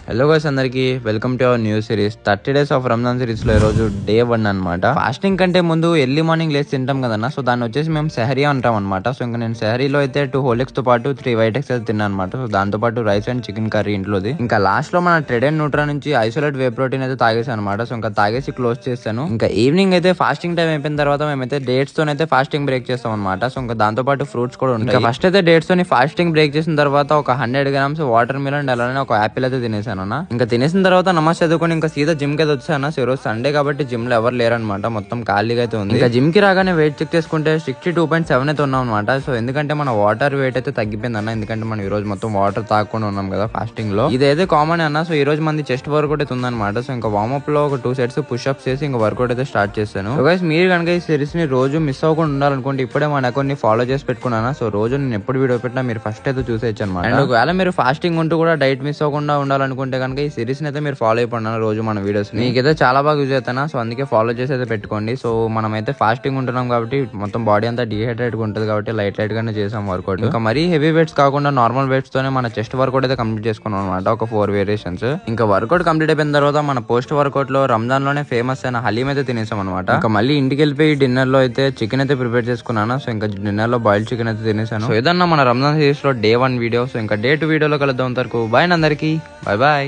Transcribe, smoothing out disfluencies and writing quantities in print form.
Hello guys అందరికి welcome to our new series 30 days of Ramzan series లో ఈ రోజు డే 1 అన్నమాట. ఫాస్టింగ్ కంటే ముందు ఎర్లీ మార్నింగ్ లేచి తింటాం కదన్నా, సో దాన్ని వచ్చేసి మేము సెహరీ అంటాం అనమాట. సో ఇంకా నేను సెహరీలో అయితే 2 హోల్ ఎగ్స్ తో పాటు 3 వైట్ ఎగ్స్ అయితే తిన్నాను అనమాట. సో దాంతో పాటు రైస్ అండ్ చికెన్ కర్రీ ఇంట్లోది. ఇంకా లాస్ట్ లో మన ట్రెడెన్ న్యూట్రా నుంచి ఐసోలేట్ వే ప్రోటీన్ అయితే తాగేసాను అనమాట. సో ఇంకా తాగేసి క్లోజ్ చేస్తాను. ఇంకా ఈవినింగ్ అయితే ఫాస్టింగ్ టైం అయిపోయిన తర్వాత మేమైతే డేట్స్ తోనైతే ఫాస్టింగ్ బ్రేక్ చేస్తాం అనమాట. సో ఇంకా దాంతో పాటు ఫ్రూట్స్ కూడా ఉంటాయి. ఫస్ట్ అయితే డేట్స్ తోని ఫాస్టింగ్ బ్రేక్ చేసిన తర్వాత ఒక 100 గ్రామ్స్ వాటర్ మిలన్ అలానే ఒక యాపిల్ అయితే తినేసాను అన్న. ఇంకా తినేసిన తర్వాత నమాజ్ చదువుకొని ఇంకా సీదా జిమ్ కి అయితే వచ్చాను. సో ఈరోజు సండే కాబట్టి జిమ్ లో ఎవరు లేరనమాట, మొత్తం ఖాళీగా అయితే ఉంది. ఇంకా జిమ్ కి రాగానే వెయిట్ చెక్ చేసుకుంటే 62.7 అయితే ఉన్నాం అనమాట. సో ఎందుకంటే మన వాటర్ వెయిట్ అయితే తగ్గిపోయింది అన్న, ఎందుకంటే మనం ఈ రోజు మొత్తం వాటర్ తాగకుండా ఉన్నాం కదా ఫాస్టింగ్ లో. ఇదైతే కామన్ అన్న. సో ఈ రోజు మంది చెస్ట్ వర్కౌట్ అయితే ఉందన్నమాట. సో ఇంకా వార్మప్ లో ఒక 2 సెట్స్ పుష్ అప్స్ చేసి ఇంకా వర్కౌట్ అయితే స్టార్ట్ చేశాను. మీరు కనుక ఈ సిరీస్ ని రోజు మిస్ అవ్వకుండా ఉండాలనుకుంటే ఇప్పుడే మన అకౌంట్ ని ఫాలో చేసి పెట్టుకున్నాను. సో రోజు నేను ఎప్పుడు వీడియో పెట్టినా మీరు ఫస్ట్ అయితే చూసేయచ్చు అనమాట. అండ్ ఒకవేళ మీరు ఫాస్టింగ్ ఉంటూ కూడా డైట్ మిస్ అవ్వకుండా ఉండాలనుకుంటే కనుక ఈ సిరీస్ అయితే మీరు ఫాలో అయిపోయినా రోజు మన వీడియోస్ మీకైతే చాలా బాగా యూజ్ అవుతానా. సో అందుకే ఫాలో చేసి అయితే పెట్టుకోండి. సో మనం అయితే ఫాస్టింగ్ ఉంటున్నాం కాబట్టి మొత్తం బాడీ అంతా డిహైడ్రేట్ గా ఉంటుంది కాబట్టి లైట్ గానే చేసాం వర్కౌట్. ఇంకా మరీ హెవీ వెయిట్స్ కాకుండా నార్మల్ వెయిట్స్ తోనే మన చెస్ట్ వర్కౌట్ అయితే కంప్లీట్ చేసుకున్నాం అనమాట, ఒక 4 వేరియేషన్స్. ఇంకా వర్కౌట్ కంప్లీట్ అయిపోయిన తర్వాత మన పోస్ట్ వర్కౌట్ లో రంజాన్ లోనే ఫేమస్ అయిన హలీం అయితే తినేసాం అనమాట. ఇంకా మళ్ళీ ఇంటికి వెళ్ళిపోయి డిన్నర్ లో అయితే చికెన్ అయితే ప్రిపేర్ చేసుకున్నాను. సో ఇంకా డిన్నర్ లో బాయిల్డ్ చికెన్ అయితే తినేసాను. సో ఏదన్నా మన రంజాన్ సిరీస్ లో డే 1 వీడియో. సో ఇంకా డే 2 వీడియోలో కలుద్దాం. అంతవరకు బాయ్ అందరికి, బాయ్ బాయ్.